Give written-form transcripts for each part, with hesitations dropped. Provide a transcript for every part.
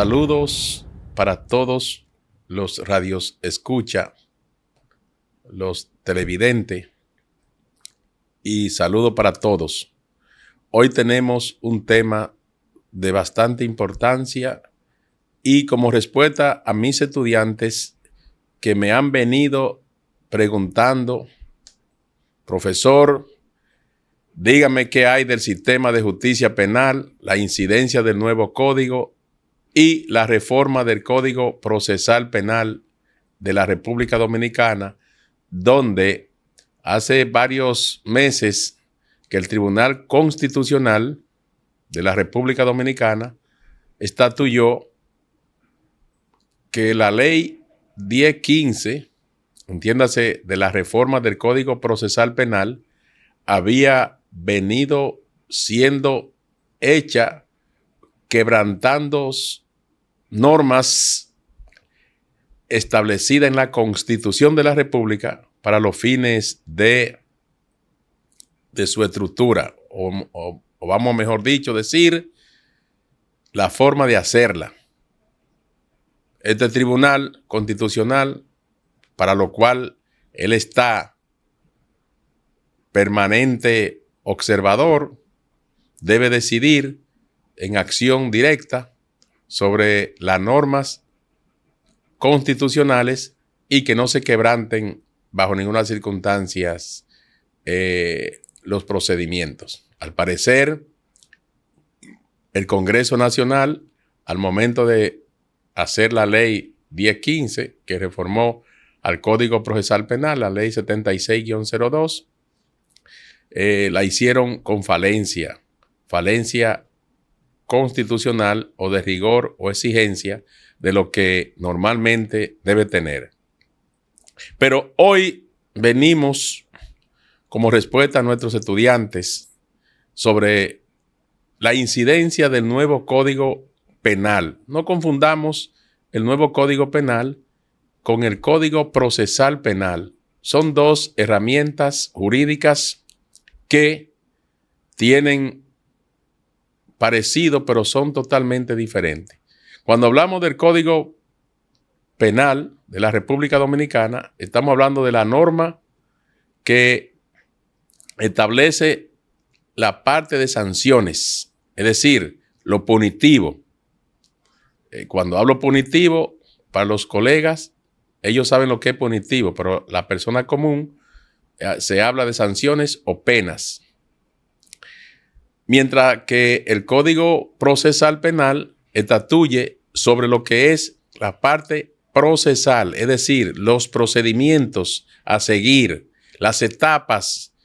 Saludos para todos los radios escucha, los televidentes, y saludo para todos. Hoy tenemos un tema de bastante importancia y como respuesta a mis estudiantes que me han venido preguntando, profesor, dígame qué hay del sistema de justicia penal, la incidencia del nuevo código y la reforma del Código Procesal Penal de la República Dominicana, donde hace varios meses que el Tribunal Constitucional de la República Dominicana estatuyó que la ley 1015, entiéndase, de la reforma del Código Procesal Penal, había venido siendo hecha quebrantando normas establecidas en la Constitución de la República para los fines de su estructura, o vamos, mejor dicho, decir, la forma de hacerla. Este Tribunal Constitucional, para lo cual él está permanente observador, debe decidir en acción directa sobre las normas constitucionales y que no se quebranten bajo ninguna circunstancia los procedimientos. Al parecer, el Congreso Nacional, al momento de hacer la ley 1015, que reformó al Código Procesal Penal, la ley 76-02, la hicieron con falencia constitucional o de rigor o exigencia de lo que normalmente debe tener. Pero hoy venimos como respuesta a nuestros estudiantes sobre la incidencia del nuevo Código Penal. No confundamos el nuevo Código Penal con el Código Procesal Penal. Son dos herramientas jurídicas que tienen parecido, pero son totalmente diferentes. Cuando hablamos del Código Penal de la República Dominicana, estamos hablando de la norma que establece la parte de sanciones, es decir, lo punitivo. Cuando hablo punitivo, para los colegas, ellos saben lo que es punitivo, pero la persona común se habla de sanciones o penas. Mientras que el Código Procesal Penal estatuye sobre lo que es la parte procesal, es decir, los procedimientos a seguir, las etapas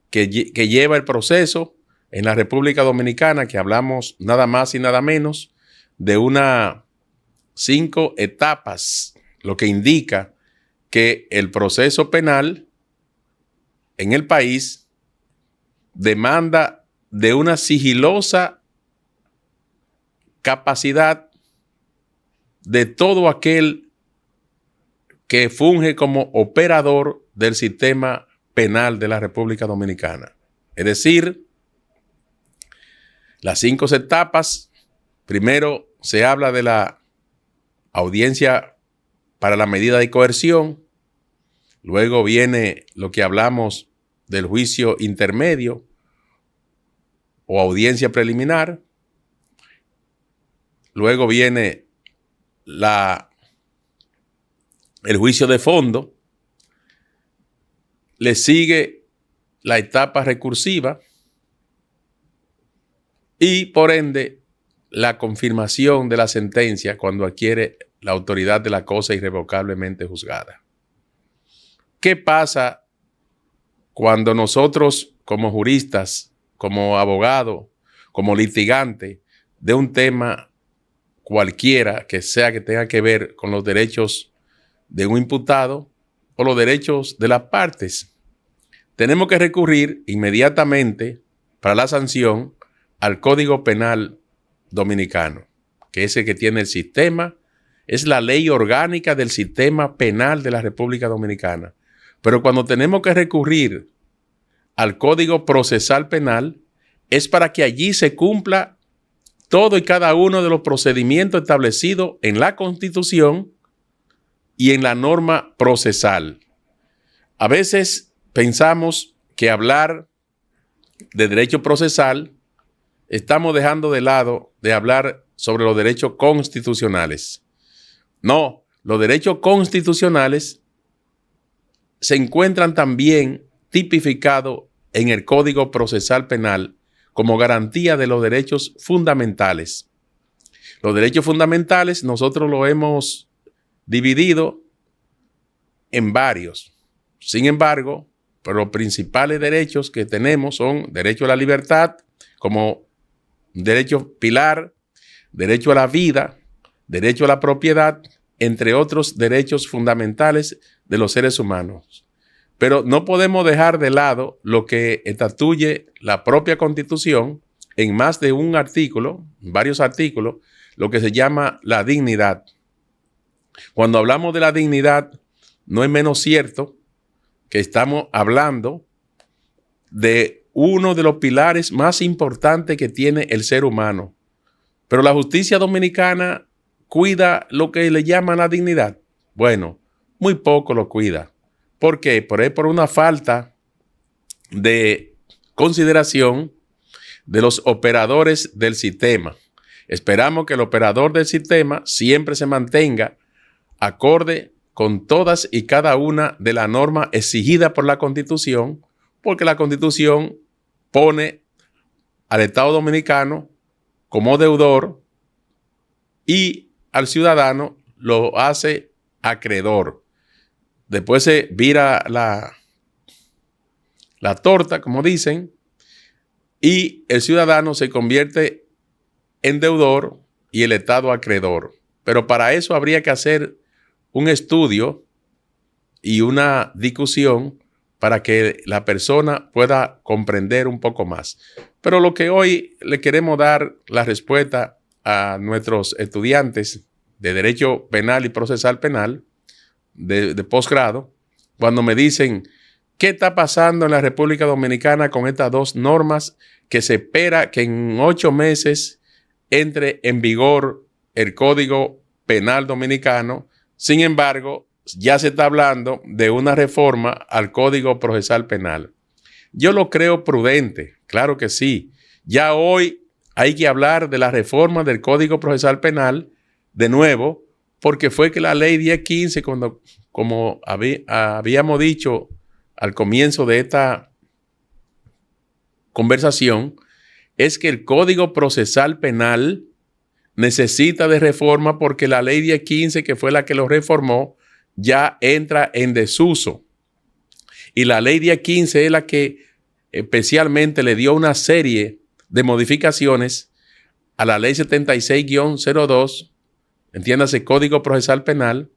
que lleva el proceso en la República Dominicana, que hablamos nada más y nada menos de 5 etapas, lo que indica que el proceso penal en el país demanda de una sigilosa capacidad de todo aquel que funge como operador del sistema penal de la República Dominicana. Es decir, las 5 etapas, primero se habla de la audiencia para la medida de coerción, luego viene lo que hablamos del juicio intermedio o audiencia preliminar, luego viene el juicio de fondo, le sigue la etapa recursiva y por ende la confirmación de la sentencia cuando adquiere la autoridad de la cosa irrevocablemente juzgada. ¿Qué pasa cuando nosotros como juristas, como abogado, como litigante de un tema cualquiera que sea que tenga que ver con los derechos de un imputado o los derechos de las partes? Tenemos que recurrir inmediatamente para la sanción al Código Penal Dominicano, que es el que tiene el sistema, es la ley orgánica del sistema penal de la República Dominicana. Pero cuando tenemos que recurrir al Código Procesal Penal, es para que allí se cumpla todo y cada uno de los procedimientos establecidos en la Constitución y en la norma procesal. A veces pensamos que hablar de derecho procesal estamos dejando de lado de hablar sobre los derechos constitucionales. No, los derechos constitucionales se encuentran también tipificados en el Código Procesal Penal como garantía de los derechos fundamentales. Los derechos fundamentales nosotros lo hemos dividido en varios. Sin embargo, los principales derechos que tenemos son derecho a la libertad como derecho pilar, derecho a la vida, derecho a la propiedad, entre otros derechos fundamentales de los seres humanos. Pero no podemos dejar de lado lo que estatuye la propia Constitución en más de un artículo, varios artículos, lo que se llama la dignidad. Cuando hablamos de la dignidad, no es menos cierto que estamos hablando de uno de los pilares más importantes que tiene el ser humano. Pero la justicia dominicana cuida lo que le llaman la dignidad. Bueno, muy poco lo cuida. ¿Por qué? Por una falta de consideración de los operadores del sistema. Esperamos que el operador del sistema siempre se mantenga acorde con todas y cada una de las normas exigidas por la Constitución, porque la Constitución pone al Estado Dominicano como deudor y al ciudadano lo hace acreedor. Después se vira la torta, como dicen, y el ciudadano se convierte en deudor y el Estado acreedor. Pero para eso habría que hacer un estudio y una discusión para que la persona pueda comprender un poco más. Pero lo que hoy le queremos dar la respuesta a nuestros estudiantes de Derecho Penal y Procesal Penal de posgrado, cuando me dicen, ¿qué está pasando en la República Dominicana con estas dos normas que se espera que en 8 meses entre en vigor el Código Penal Dominicano? Sin embargo, ya se está hablando de una reforma al Código Procesal Penal. Yo lo creo prudente, claro que sí. Ya hoy hay que hablar de la reforma del Código Procesal Penal de nuevo, porque fue que la ley 1015, como habíamos dicho al comienzo de esta conversación, es que el Código Procesal Penal necesita de reforma porque la ley 1015, que fue la que lo reformó, ya entra en desuso. Y la ley 1015 es la que especialmente le dio una serie de modificaciones a la ley 76-02, entiéndase, Código Procesal Penal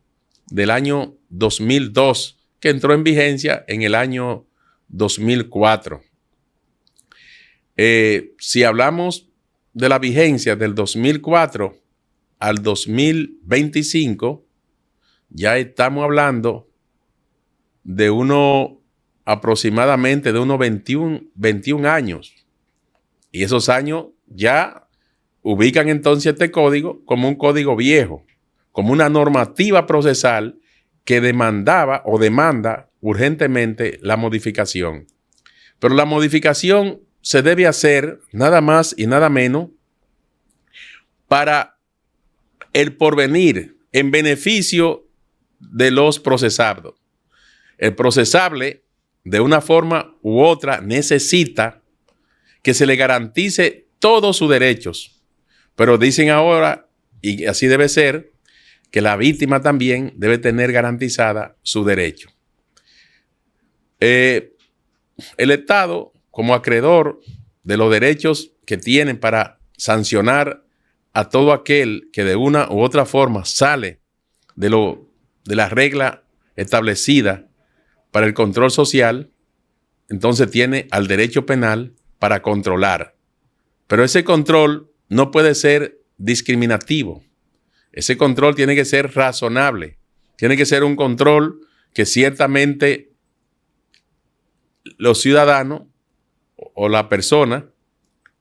del año 2002, que entró en vigencia en el año 2004. Si hablamos de la vigencia del 2004 al 2025, ya estamos hablando de aproximadamente de unos 21 años. Y esos años ya ubican entonces este código como un código viejo, como una normativa procesal que demandaba o demanda urgentemente la modificación. Pero la modificación se debe hacer nada más y nada menos para el porvenir, en beneficio de los procesados. El procesable, de una forma u otra, necesita que se le garantice todos sus derechos. Pero dicen ahora, y así debe ser, que la víctima también debe tener garantizada su derecho. El Estado, como acreedor de los derechos que tienen para sancionar a todo aquel que de una u otra forma sale de la regla establecida para el control social, entonces tiene al derecho penal para controlar. Pero ese control no puede ser discriminativo. Ese control tiene que ser razonable. Tiene que ser un control que ciertamente los ciudadanos o la persona,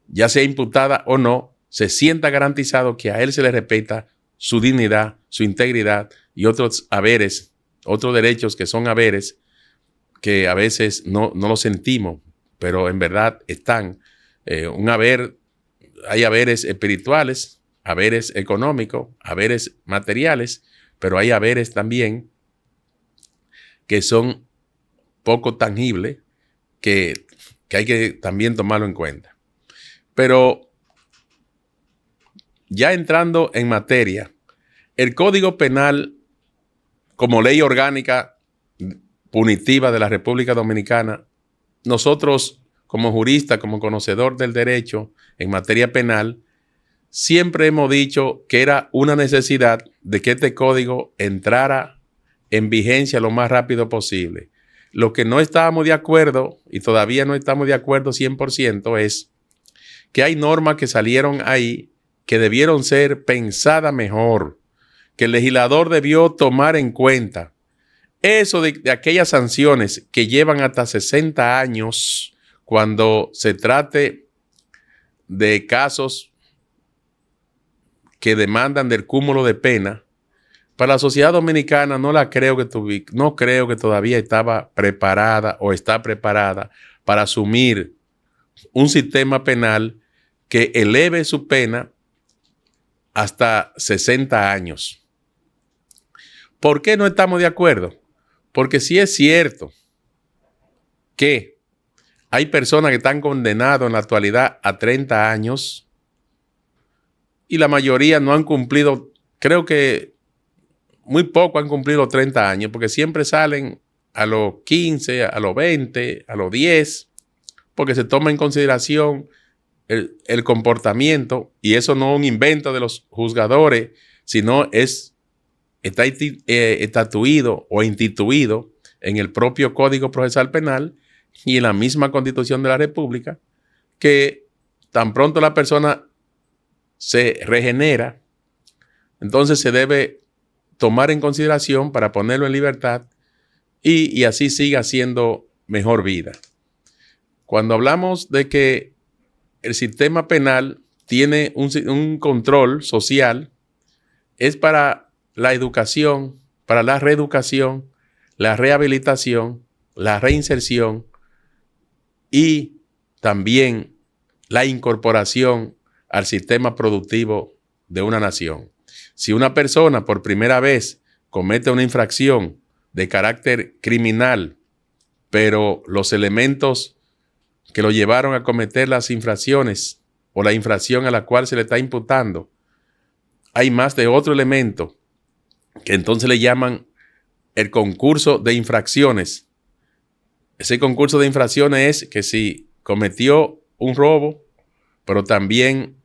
ya sea imputada o no, se sienta garantizado que a él se le respeta su dignidad, su integridad y otros haberes, otros derechos que son haberes que a veces no los sentimos, pero en verdad están. Hay haberes espirituales, haberes económicos, haberes materiales, pero hay haberes también que son poco tangibles, que hay que también tomarlo en cuenta. Pero ya entrando en materia, el Código Penal, como ley orgánica punitiva de la República Dominicana, nosotros como juristas, como conocedor del derecho en materia penal, siempre hemos dicho que era una necesidad de que este código entrara en vigencia lo más rápido posible. Lo que no estábamos de acuerdo, y todavía no estamos de acuerdo 100%, es que hay normas que salieron ahí que debieron ser pensadas mejor, que el legislador debió tomar en cuenta. Eso de aquellas sanciones que llevan hasta 60 años cuando se trate de casos que demandan del cúmulo de pena, para la sociedad dominicana no creo que todavía estaba preparada o está preparada para asumir un sistema penal que eleve su pena hasta 60 años. ¿Por qué no estamos de acuerdo? Porque sí es cierto que hay personas que están condenadas en la actualidad a 30 años y la mayoría no han cumplido, creo que muy poco han cumplido 30 años, porque siempre salen a los 15, a los 20, a los 10, porque se toma en consideración el comportamiento, y eso no es un invento de los juzgadores, sino está estatuido o instituido en el propio Código Procesal Penal y en la misma Constitución de la República, que tan pronto la persona se regenera, entonces se debe tomar en consideración para ponerlo en libertad y así siga haciendo mejor vida. Cuando hablamos de que el sistema penal tiene un control social, es para la educación, para la reeducación, la rehabilitación, la reinserción y también la incorporación al sistema productivo de una nación. Si una persona por primera vez comete una infracción de carácter criminal, pero los elementos que lo llevaron a cometer las infracciones o la infracción a la cual se le está imputando, hay más de otro elemento que entonces le llaman el concurso de infracciones. Ese concurso de infracciones es que si cometió un robo, pero también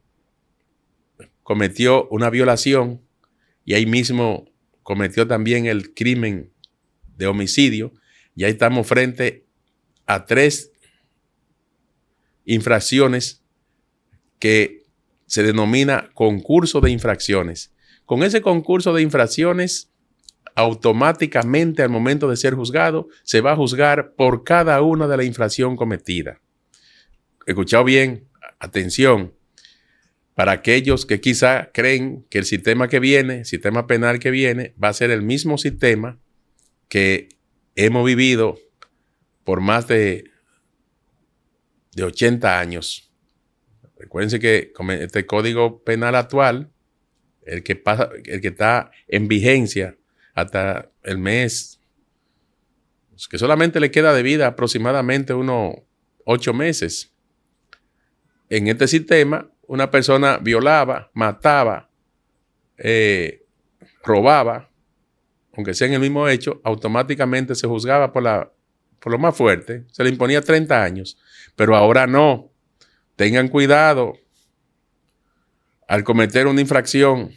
cometió una violación y ahí mismo cometió también el crimen de homicidio, y ahí estamos frente a 3 infracciones que se denomina concurso de infracciones. Con ese concurso de infracciones, automáticamente al momento de ser juzgado, se va a juzgar por cada una de la infracción cometida. Escuchado bien, atención, para aquellos que quizá creen que el sistema penal que viene, va a ser el mismo sistema que hemos vivido por más de 80 años. Recuérdense que este Código Penal actual, el que está en vigencia hasta el mes, que solamente le queda de vida aproximadamente unos 8 meses. En este sistema, una persona violaba, mataba, robaba, aunque sea en el mismo hecho, automáticamente se juzgaba por lo más fuerte, se le imponía 30 años. Pero ahora no. Tengan cuidado al cometer una infracción,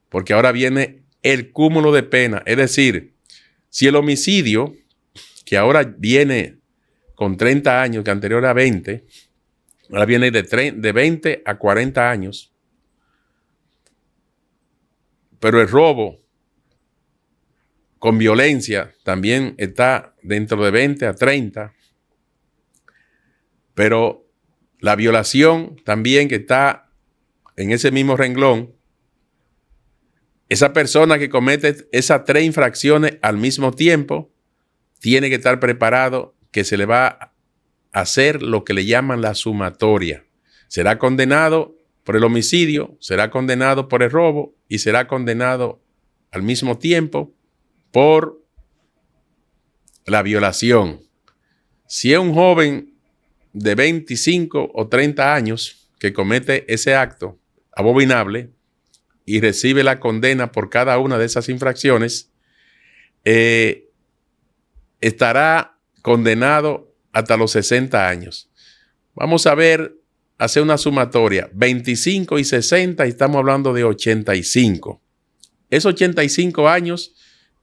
porque ahora viene el cúmulo de pena. Es decir, si el homicidio, que ahora viene con 30 años, que anterior era 20, ahora viene de 20 a 40 años, pero el robo con violencia también está dentro de 20 a 30, pero la violación también, que está en ese mismo renglón, esa persona que comete esas 3 infracciones al mismo tiempo tiene que estar preparado que se le va a hacer lo que le llaman la sumatoria. Será condenado por el homicidio, será condenado por el robo y será condenado al mismo tiempo por la violación. Si es un joven de 25 o 30 años que comete ese acto abominable y recibe la condena por cada una de esas infracciones, estará condenado hasta los 60 años. Vamos a ver, hacer una sumatoria, 25 y 60, y estamos hablando de 85. Esos 85 años,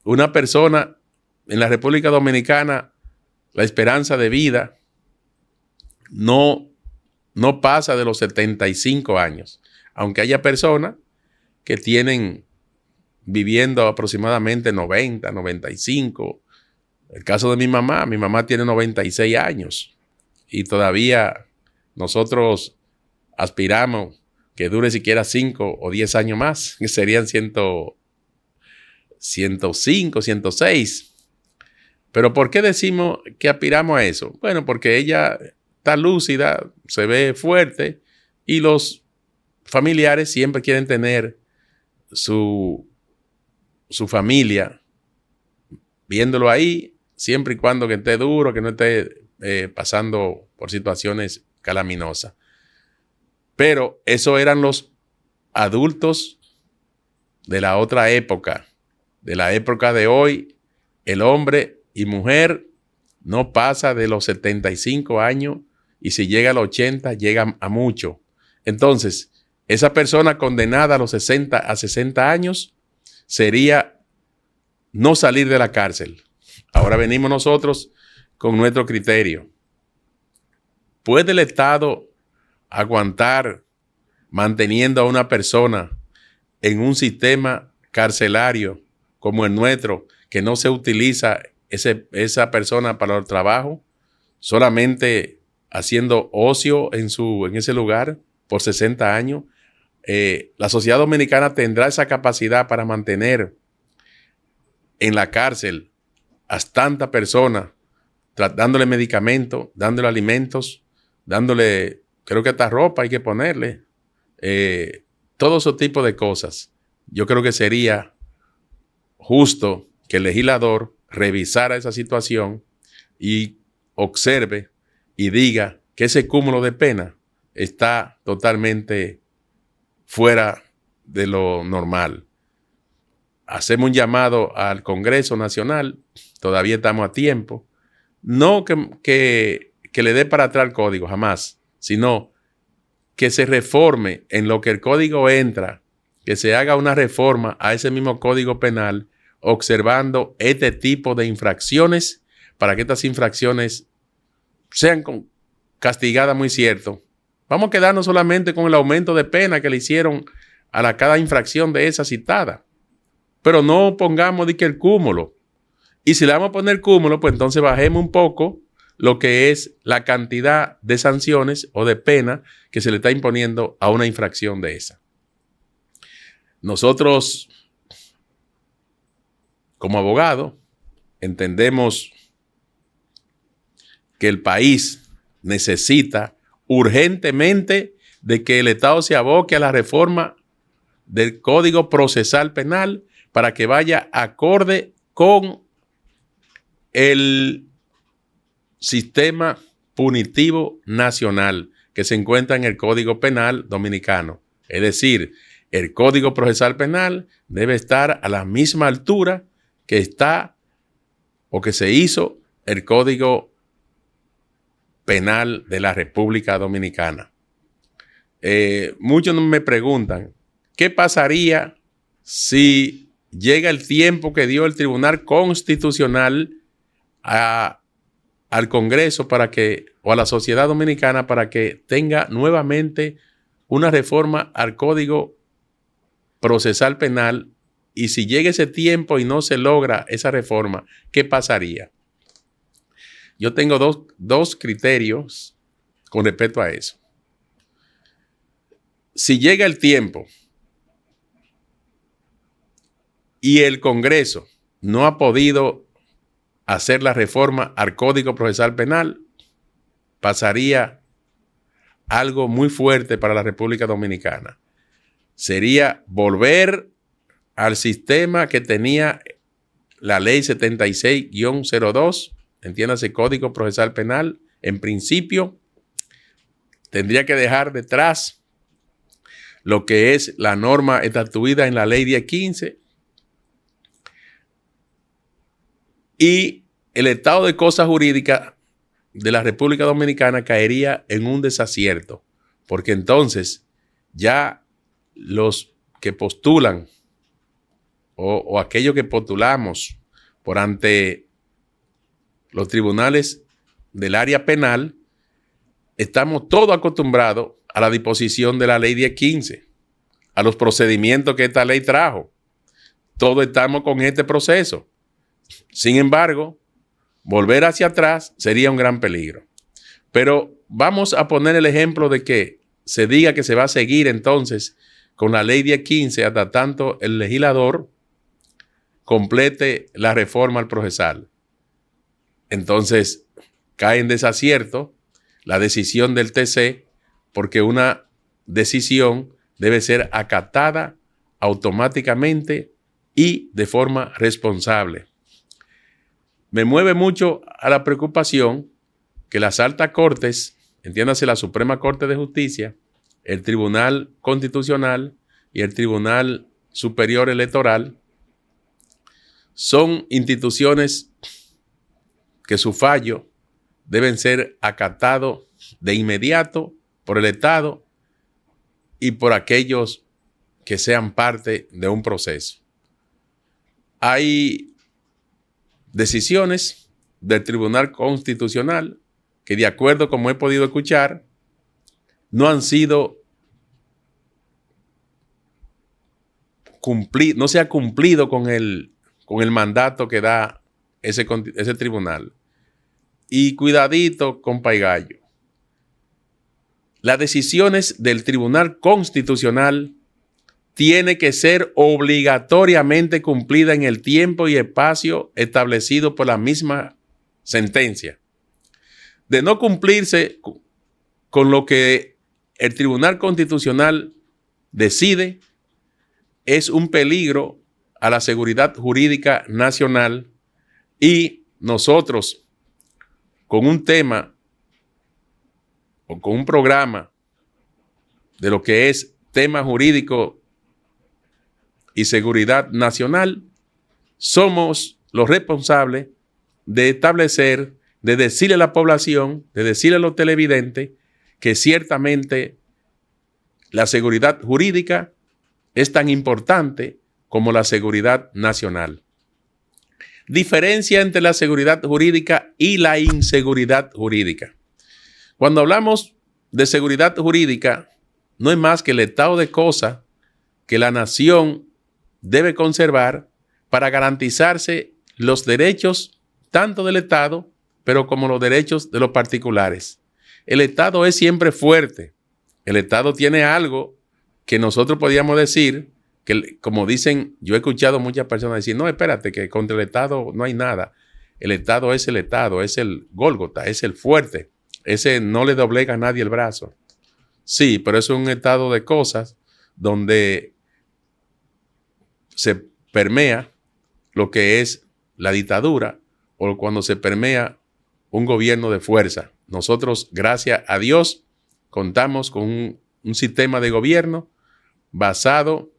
una persona en la República Dominicana, la esperanza de vida no pasa de los 75 años, aunque haya personas que tienen viviendo aproximadamente 90, 95. El caso de mi mamá tiene 96 años y todavía nosotros aspiramos que dure siquiera 5 o 10 años más, que serían 105, 106. Pero ¿por qué decimos que aspiramos a eso? Bueno, porque ella está lúcida, se ve fuerte y los familiares siempre quieren tener su familia viéndolo ahí, siempre y cuando que esté duro, que no esté pasando por situaciones calaminosas. Pero esos eran los adultos de la otra época. De la época de hoy, el hombre y mujer no pasa de los 75 años y si llega a los 80, llega a mucho. Entonces, esa persona condenada a los 60 años sería no salir de la cárcel. Ahora venimos nosotros con nuestro criterio. ¿Puede el Estado aguantar manteniendo a una persona en un sistema carcelario como el nuestro, que no se utiliza esa persona para el trabajo, solamente haciendo ocio en ese lugar por 60 años? La sociedad dominicana tendrá esa capacidad para mantener en la cárcel a tanta persona, dándole medicamentos, dándole alimentos, dándole, creo que hasta ropa hay que ponerle, todo ese tipo de cosas. Yo creo que sería justo que el legislador revisara esa situación y observe y diga que ese cúmulo de pena está totalmente fuera de lo normal. Hacemos un llamado al Congreso Nacional, todavía estamos a tiempo, no que le dé para atrás el código, jamás, sino que se reforme en lo que el código entra, que se haga una reforma a ese mismo código penal, observando este tipo de infracciones, para que estas infracciones sean castigadas, muy cierto. Vamos a quedarnos solamente con el aumento de pena que le hicieron a cada infracción de esa citada. Pero no pongamos de que el cúmulo. Y si le vamos a poner cúmulo, pues entonces bajemos un poco lo que es la cantidad de sanciones o de pena que se le está imponiendo a una infracción de esa. Nosotros, como abogados, entendemos que el país necesita urgentemente de que el Estado se aboque a la reforma del Código Procesal Penal para que vaya acorde con el sistema punitivo nacional que se encuentra en el Código Penal Dominicano. Es decir, el Código Procesal Penal debe estar a la misma altura que está o que se hizo el Código Penal de la República Dominicana. Muchos me preguntan, ¿qué pasaría si llega el tiempo que dio el Tribunal Constitucional al Congreso o a la sociedad dominicana para que tenga nuevamente una reforma al Código Procesal Penal? Y si llega ese tiempo y no se logra esa reforma, ¿qué pasaría? Yo tengo dos criterios con respecto a eso. si llega el tiempo y el Congreso no ha podido hacer la reforma al Código Procesal Penal, pasaría algo muy fuerte para la República Dominicana. Sería volver al sistema que tenía la ley 76-02, entiéndase Código Procesal Penal. En principio, tendría que dejar detrás lo que es la norma estatuida en la ley 1015 y el estado de cosas jurídicas de la República Dominicana caería en un desacierto, porque entonces ya los que postulan o aquellos que postulamos por ante los tribunales del área penal, estamos todos acostumbrados a la disposición de la ley 1015, a los procedimientos que esta ley trajo. Todos estamos con este proceso. Sin embargo, volver hacia atrás sería un gran peligro. Pero vamos a poner el ejemplo de que se diga que se va a seguir entonces con la ley 1015 hasta tanto el legislador complete la reforma al procesal. Entonces cae en desacierto la decisión del TC, porque una decisión debe ser acatada automáticamente y de forma responsable. Me mueve mucho a la preocupación que las altas cortes, entiéndase la Suprema Corte de Justicia, el Tribunal Constitucional y el Tribunal Superior Electoral, son instituciones que su fallo deben ser acatados de inmediato por el Estado y por aquellos que sean parte de un proceso. Hay decisiones del Tribunal Constitucional que, de acuerdo como he podido escuchar, no han sido cumplidas, no se ha cumplido con el mandato que da ese tribunal. Y cuidadito, compa y gallo. Las decisiones del Tribunal Constitucional tienen que ser obligatoriamente cumplidas en el tiempo y espacio establecido por la misma sentencia. De no cumplirse con lo que el Tribunal Constitucional decide, es un peligro a la seguridad jurídica nacional, y nosotros, con un tema o con un programa de lo que es tema jurídico y seguridad nacional, somos los responsables de establecer, de decirle a la población, de decirle a los televidentes que ciertamente la seguridad jurídica es tan importante como la seguridad nacional. Diferencia entre la seguridad jurídica y la inseguridad jurídica. Cuando hablamos de seguridad jurídica, no es más que el estado de cosas que la nación debe conservar para garantizarse los derechos tanto del Estado, pero como los derechos de los particulares. El Estado es siempre fuerte. El Estado tiene algo que nosotros podríamos decir, que como dicen, yo he escuchado muchas personas decir, no, espérate, que contra el Estado no hay nada. El Estado, es el Gólgota, es el fuerte. Ese no le doblega a nadie el brazo. Sí, pero es un estado de cosas donde se permea lo que es la dictadura o cuando se permea un gobierno de fuerza. Nosotros, gracias a Dios, contamos con un sistema de gobierno basado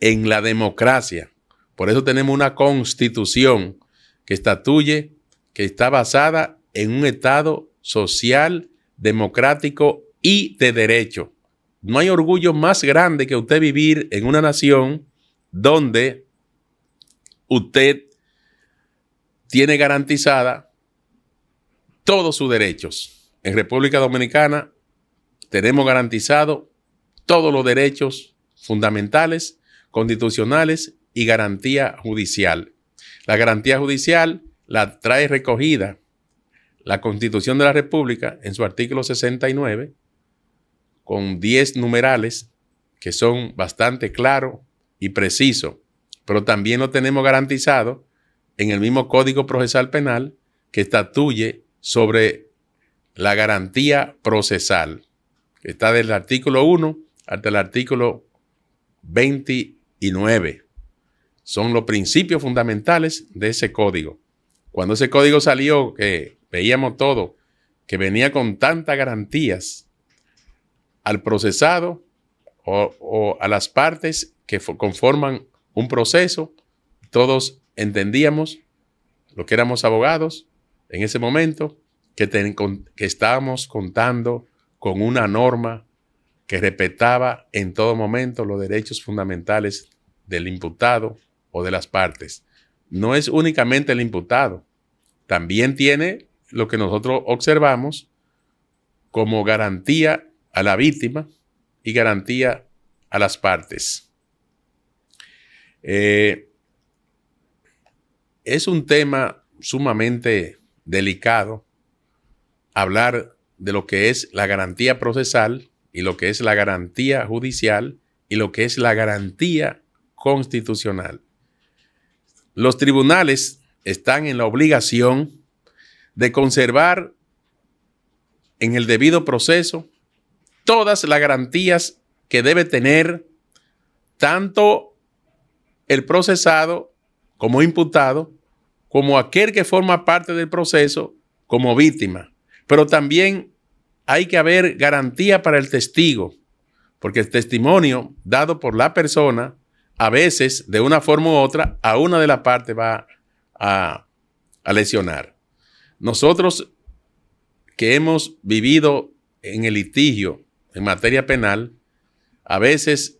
en la democracia. Por eso tenemos una constitución que estatuye, que está basada en un estado social, democrático y de derecho. No hay orgullo más grande que usted vivir en una nación donde usted tiene garantizada todos sus derechos. En República Dominicana tenemos garantizado todos los derechos fundamentales, constitucionales y garantía judicial. La garantía judicial la trae recogida la Constitución de la República en su artículo 69, con 10 numerales que son bastante claros y precisos, pero también lo tenemos garantizado en el mismo Código Procesal Penal que estatuye sobre la garantía procesal, que está del artículo 1 hasta el artículo 29. Son los principios fundamentales de ese código. Cuando ese código salió, que veíamos todo, que venía con tantas garantías al procesado o a las partes que conforman un proceso, todos entendíamos, lo que éramos abogados en ese momento, que estábamos contando con una norma que respetaba en todo momento los derechos fundamentales del imputado o de las partes. No es únicamente el imputado, también tiene lo que nosotros observamos como garantía a la víctima y garantía a las partes. Es un tema sumamente delicado hablar de lo que es la garantía procesal y lo que es la garantía judicial y lo que es la garantía constitucional. Los tribunales están en la obligación de conservar en el debido proceso todas las garantías que debe tener tanto el procesado como imputado, como aquel que forma parte del proceso como víctima. Pero también hay que haber garantía para el testigo, porque el testimonio dado por la persona, a veces, de una forma u otra, a una de las partes va a lesionar. Nosotros que hemos vivido en el litigio en materia penal, a veces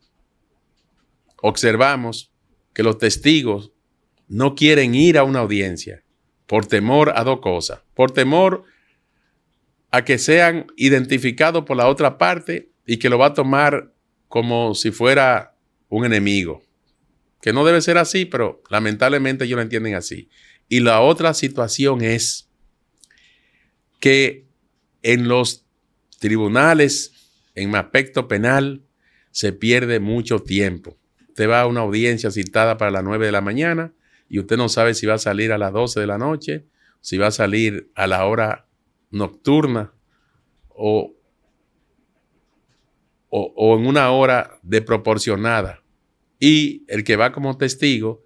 observamos que los testigos no quieren ir a una audiencia por temor a dos cosas. Por temor a que sean identificados por la otra parte y que lo va a tomar como si fuera un enemigo. Que no debe ser así, pero lamentablemente ellos lo entienden así. Y la otra situación es que en los tribunales, en aspecto penal, se pierde mucho tiempo. Usted va a una audiencia citada para las 9 de la mañana y usted no sabe si va a salir a las 12 de la noche, si va a salir a la hora nocturna o en una hora desproporcionada. Y el que va como testigo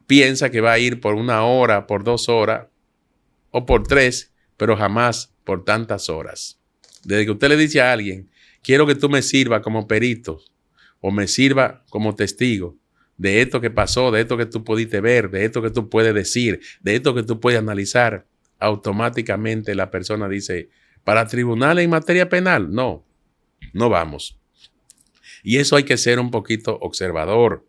piensa que va a ir por una hora, por 2 horas o por 3, pero jamás por tantas horas. Desde que usted le dice a alguien, quiero que tú me sirvas como perito o me sirva como testigo de esto que pasó, de esto que tú pudiste ver, de esto que tú puedes decir, de esto que tú puedes analizar, automáticamente la persona dice, ¿para tribunales en materia penal? No, no vamos. Y eso hay que ser un poquito observador.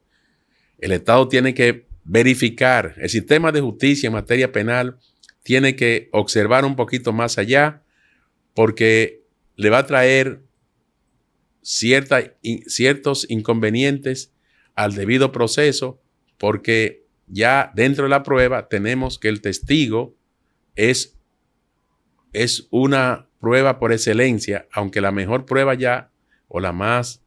El Estado tiene que verificar, el sistema de justicia en materia penal tiene que observar un poquito más allá porque le va a traer ciertos inconvenientes al debido proceso, porque ya dentro de la prueba tenemos que el testigo es una prueba por excelencia, aunque la mejor prueba ya o la más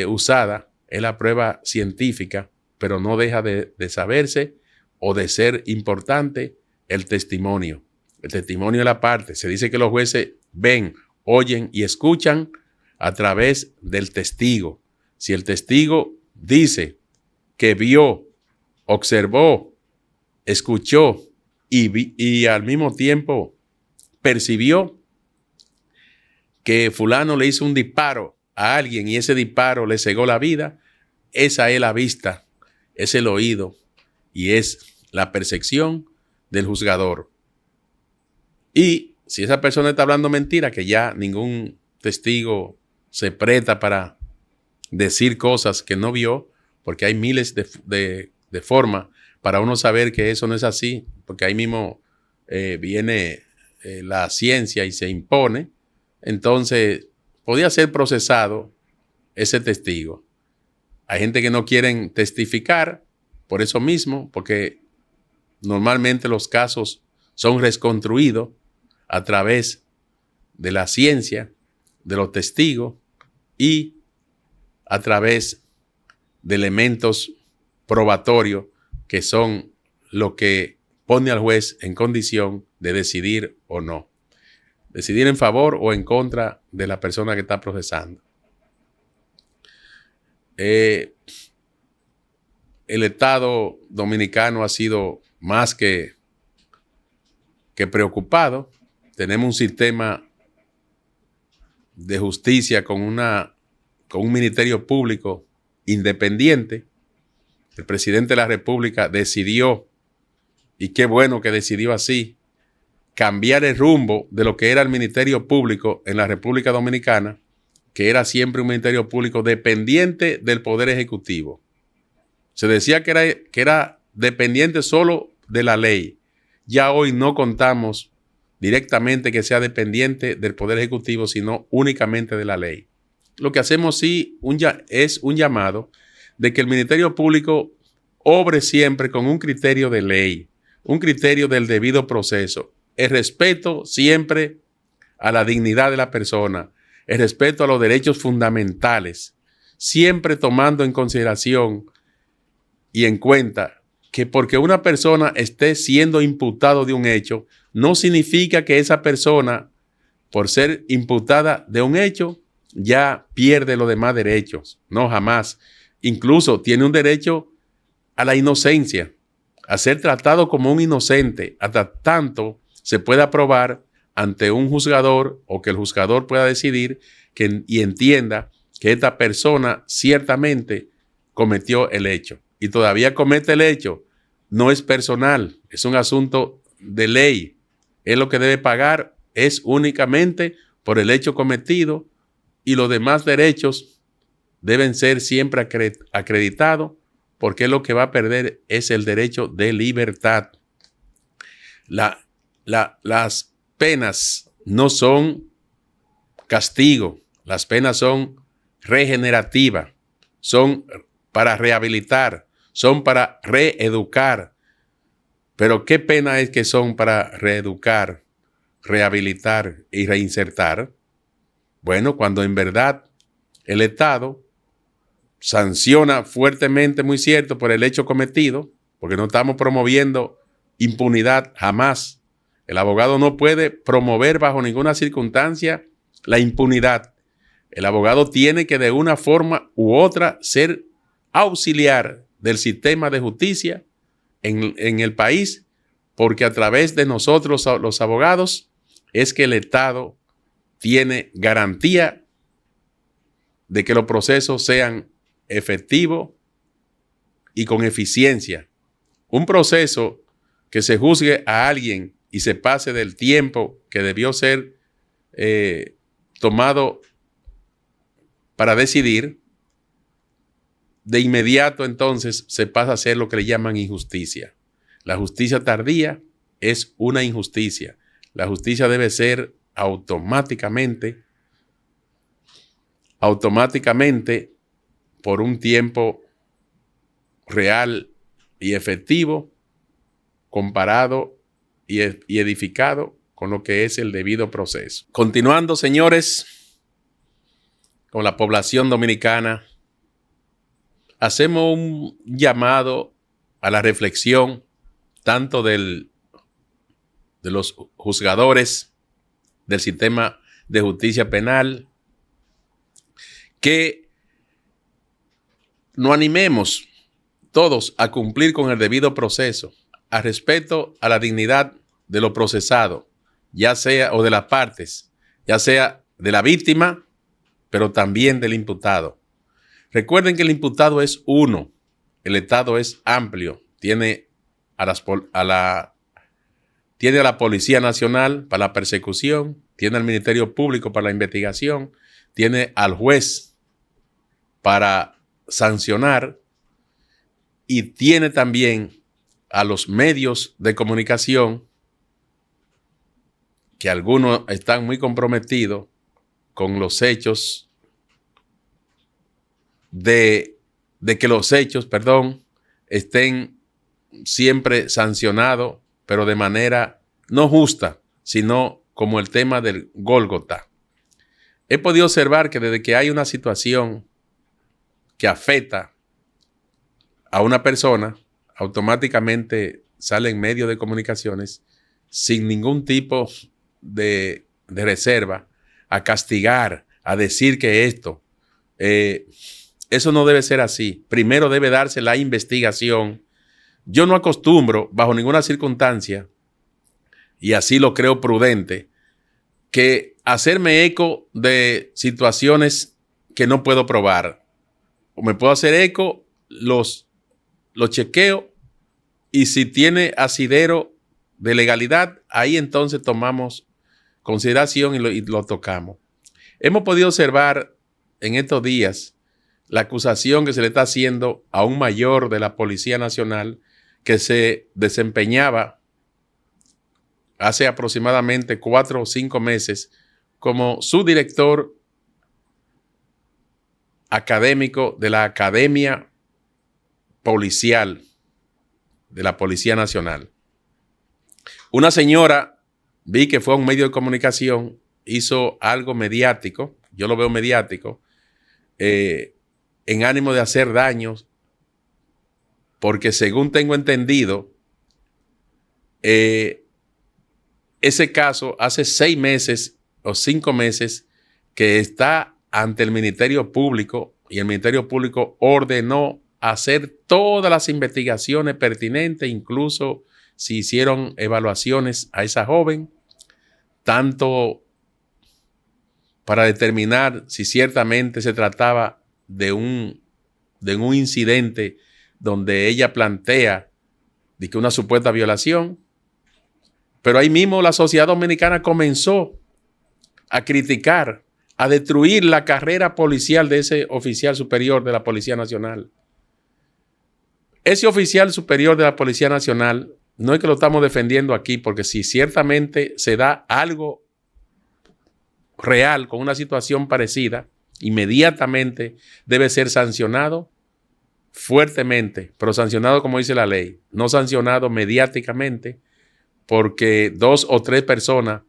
usada es la prueba científica, pero no deja de saberse o de ser importante el testimonio. El testimonio de la parte. Se dice que los jueces ven, oyen y escuchan a través del testigo. Si el testigo dice que vio, observó, escuchó y al mismo tiempo percibió que fulano le hizo un disparo a alguien y ese disparo le cegó la vida, esa es la vista, es el oído y es la percepción del juzgador. Y si esa persona está hablando mentira, que ya ningún testigo se presta para decir cosas que no vio, porque hay miles de formas para uno saber que eso no es así, porque ahí mismo viene la ciencia y se impone. Entonces, podía ser procesado ese testigo. Hay gente que no quieren testificar por eso mismo, porque normalmente los casos son reconstruidos a través de la ciencia, de los testigos, y a través de elementos probatorios que son lo que pone al juez en condición de decidir o no. Decidir en favor o en contra de la persona que está procesando. El Estado dominicano ha sido más que preocupado. Tenemos un sistema de justicia con un ministerio público independiente. El presidente de la República decidió, y qué bueno que decidió así, cambiar el rumbo de lo que era el ministerio público en la República Dominicana, que era siempre un ministerio público dependiente del Poder Ejecutivo. Se decía que era dependiente solo de la ley. Ya hoy no contamos directamente que sea dependiente del Poder Ejecutivo, sino únicamente de la ley. Lo que hacemos sí es un llamado de que el Ministerio Público obre siempre con un criterio de ley, un criterio del debido proceso, el respeto siempre a la dignidad de la persona, el respeto a los derechos fundamentales, siempre tomando en consideración y en cuenta que porque una persona esté siendo imputado de un hecho, no significa que esa persona, por ser imputada de un hecho, ya pierde los demás derechos. No, jamás. Incluso tiene un derecho a la inocencia, a ser tratado como un inocente, hasta tanto se pueda probar ante un juzgador o que el juzgador pueda decidir y entienda que esta persona ciertamente cometió el hecho. Y todavía comete el hecho, no es personal, es un asunto de ley. Él lo que debe pagar es únicamente por el hecho cometido y los demás derechos deben ser siempre acreditados porque lo que va a perder es el derecho de libertad. Las penas no son castigo, las penas son regenerativas, son para rehabilitar, son para reeducar. Pero ¿qué pena es que son para reeducar, rehabilitar y reinsertar? Bueno, cuando en verdad el Estado sanciona fuertemente, muy cierto, por el hecho cometido, porque no estamos promoviendo impunidad jamás. El abogado no puede promover bajo ninguna circunstancia la impunidad. El abogado tiene que de una forma u otra ser auxiliar del sistema de justicia en el país, porque a través de nosotros, los abogados, es que el Estado tiene garantía de que los procesos sean efectivos y con eficiencia. Un proceso que se juzgue a alguien y se pase del tiempo que debió ser tomado para decidir, de inmediato entonces se pasa a ser lo que le llaman injusticia. La justicia tardía es una injusticia. La justicia debe ser automáticamente por un tiempo real y efectivo, comparado y edificado con lo que es el debido proceso. Continuando, señores, con la población dominicana, hacemos un llamado a la reflexión tanto de los juzgadores del sistema de justicia penal, que nos animemos todos a cumplir con el debido proceso, a respeto a la dignidad de lo procesado, ya sea o de las partes, ya sea de la víctima, pero también del imputado. Recuerden que el imputado es uno, el Estado es amplio, tiene a la Policía Nacional para la persecución, tiene al Ministerio Público para la investigación, tiene al juez para sancionar y tiene también a los medios de comunicación, que algunos están muy comprometidos con los hechos de que los hechos, estén siempre sancionados, pero de manera no justa, sino como el tema del Gólgota. he podido observar que desde que hay una situación que afecta a una persona, automáticamente salen medios de comunicaciones sin ningún tipo de reserva a castigar, a decir que esto, eso no debe ser así. Primero debe darse la investigación. Yo no acostumbro, bajo ninguna circunstancia, y así lo creo prudente, que hacerme eco de situaciones que no puedo probar. O me puedo hacer eco, los chequeo, y si tiene asidero de legalidad, ahí entonces tomamos consideración y lo tocamos. Hemos podido observar en estos días la acusación que se le está haciendo a un mayor de la Policía Nacional que se desempeñaba hace aproximadamente 4 o 5 meses como subdirector académico de la Academia Policial de la Policía Nacional. Una señora, vi que fue a un medio de comunicación, hizo algo mediático, yo lo veo mediático, en ánimo de hacer daños, porque según tengo entendido, ese caso hace 6 meses o 5 meses que está ante el Ministerio Público, y el Ministerio Público ordenó hacer todas las investigaciones pertinentes, incluso si hicieron evaluaciones a esa joven, tanto para determinar si ciertamente se trataba de un incidente donde ella plantea de que una supuesta violación. Pero ahí mismo la sociedad dominicana comenzó a criticar, a destruir la carrera policial de ese oficial superior de la Policía Nacional. Ese oficial superior de la Policía Nacional, no es que lo estamos defendiendo aquí, porque si ciertamente se da algo real con una situación parecida, inmediatamente debe ser sancionado fuertemente, pero sancionado como dice la ley, no sancionado mediáticamente porque 2 o 3 personas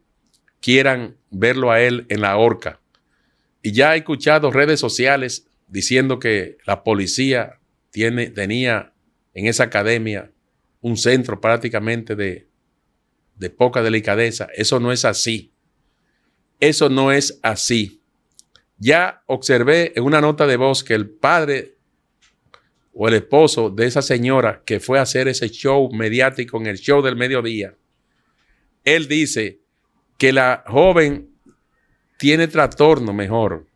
quieran verlo a él en la horca. Y ya he escuchado redes sociales diciendo que la policía tenía en esa academia un centro prácticamente de poca delicadeza. Eso no es así. Eso no es así. Ya observé en una nota de voz que el padre o el esposo de esa señora que fue a hacer ese show mediático en el show del mediodía, él dice que la joven tiene trastorno mejor,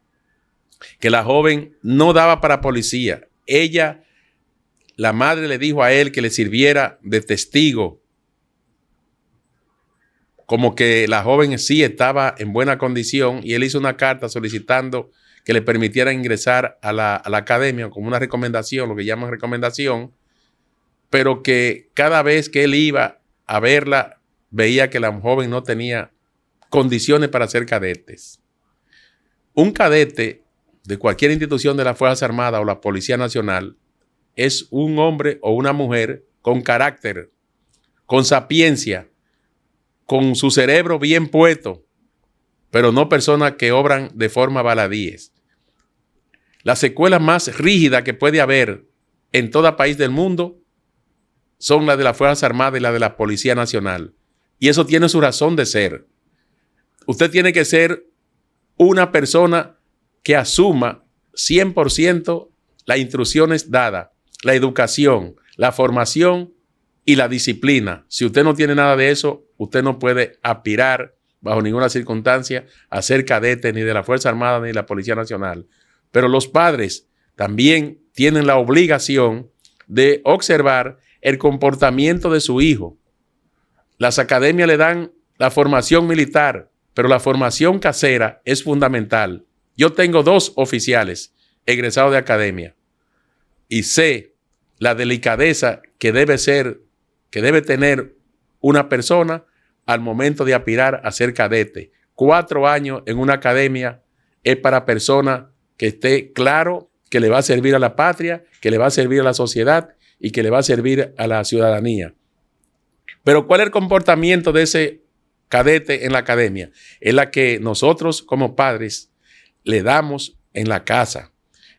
que la joven no daba para policía. La madre le dijo a él que le sirviera de testigo, como que la joven sí estaba en buena condición, y él hizo una carta solicitando que le permitieran ingresar a la academia como una recomendación, lo que llaman recomendación, pero que cada vez que él iba a verla, veía que la joven no tenía condiciones para ser cadetes. Un cadete de cualquier institución de las Fuerzas Armadas o la Policía Nacional es un hombre o una mujer con carácter, con sapiencia, con su cerebro bien puesto, pero no personas que obran de forma baladíes. Las escuelas más rígidas que puede haber en todo país del mundo son las de las Fuerzas Armadas y las de la Policía Nacional. Y eso tiene su razón de ser. Usted tiene que ser una persona que asuma 100% las instrucciones dadas, la educación, la formación y la disciplina. Si usted no tiene nada de eso, usted no puede aspirar bajo ninguna circunstancia a ser cadete ni de la Fuerza Armada ni de la Policía Nacional. Pero los padres también tienen la obligación de observar el comportamiento de su hijo. Las academias le dan la formación militar, pero la formación casera es fundamental. Yo tengo 2 oficiales egresados de academia y sé la delicadeza que debe tener una persona al momento de aspirar a ser cadete. 4 años en una academia es para personas que esté claro que le va a servir a la patria, que le va a servir a la sociedad y que le va a servir a la ciudadanía. Pero ¿cuál es el comportamiento de ese cadete en la academia? Es la que nosotros como padres le damos en la casa.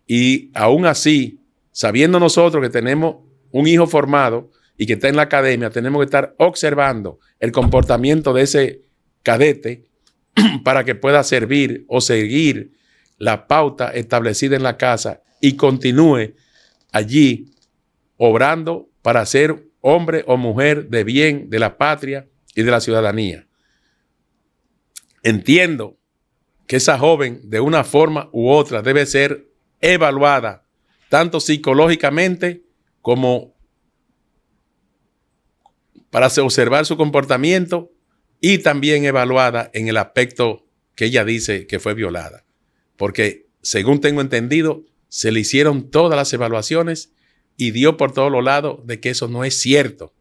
Y aún así, sabiendo nosotros que tenemos un hijo formado y que está en la academia, tenemos que estar observando el comportamiento de ese cadete para que pueda servir o seguir la pauta establecida en la casa y continúe allí obrando para ser hombre o mujer de bien de la patria y de la ciudadanía. Entiendo que esa joven de una forma u otra debe ser evaluada tanto psicológicamente como para observar su comportamiento y también evaluada en el aspecto que ella dice que fue violada. Porque, según tengo entendido, se le hicieron todas las evaluaciones y dio por todos los lados de que eso no es cierto.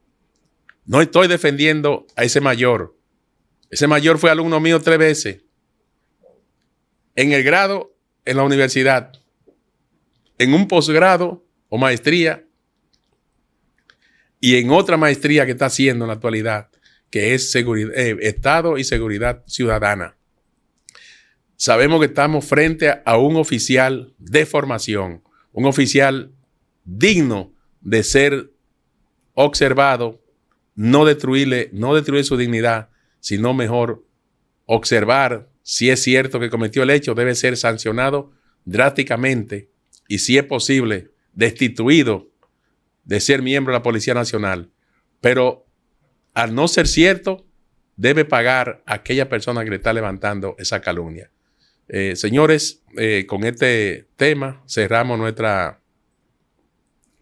No estoy defendiendo a ese mayor. Ese mayor fue alumno mío 3 veces. En el grado, en la universidad. En un posgrado o maestría. Y en otra maestría que está haciendo en la actualidad, que es Estado y Seguridad Ciudadana. Sabemos que estamos frente a un oficial de formación, un oficial digno de ser observado, no destruir su dignidad, sino mejor observar si es cierto que cometió el hecho, debe ser sancionado drásticamente y, si es posible, destituido de ser miembro de la Policía Nacional. Pero al no ser cierto, debe pagar a aquella persona que le está levantando esa calumnia. Señores, con este tema cerramos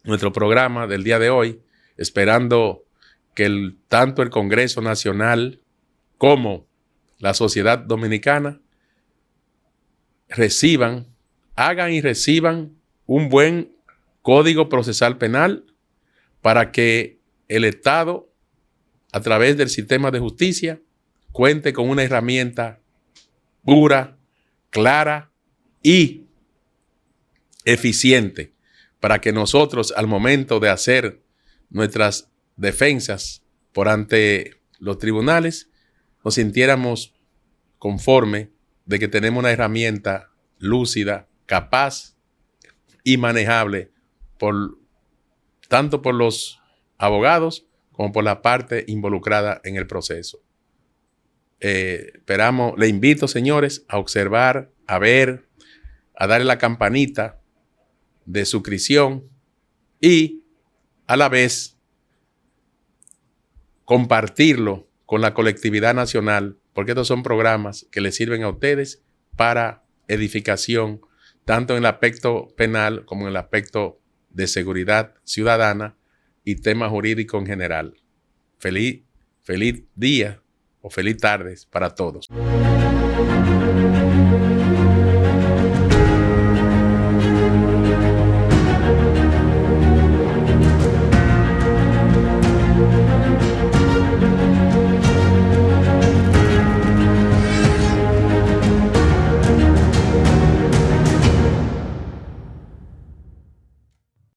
nuestro programa del día de hoy, esperando que tanto el Congreso Nacional como la sociedad dominicana hagan y reciban un buen Código Procesal Penal para que el Estado, a través del sistema de justicia, cuente con una herramienta pura, clara y eficiente para que nosotros, al momento de hacer nuestras defensas por ante los tribunales, nos sintiéramos conforme de que tenemos una herramienta lúcida, capaz y manejable tanto por los abogados como por la parte involucrada en el proceso. Le invito, señores, a observar, a ver, a darle la campanita de suscripción y a la vez compartirlo con la colectividad nacional, porque estos son programas que les sirven a ustedes para edificación, tanto en el aspecto penal como en el aspecto de seguridad ciudadana y tema jurídico en general. Feliz día o feliz tardes para todos.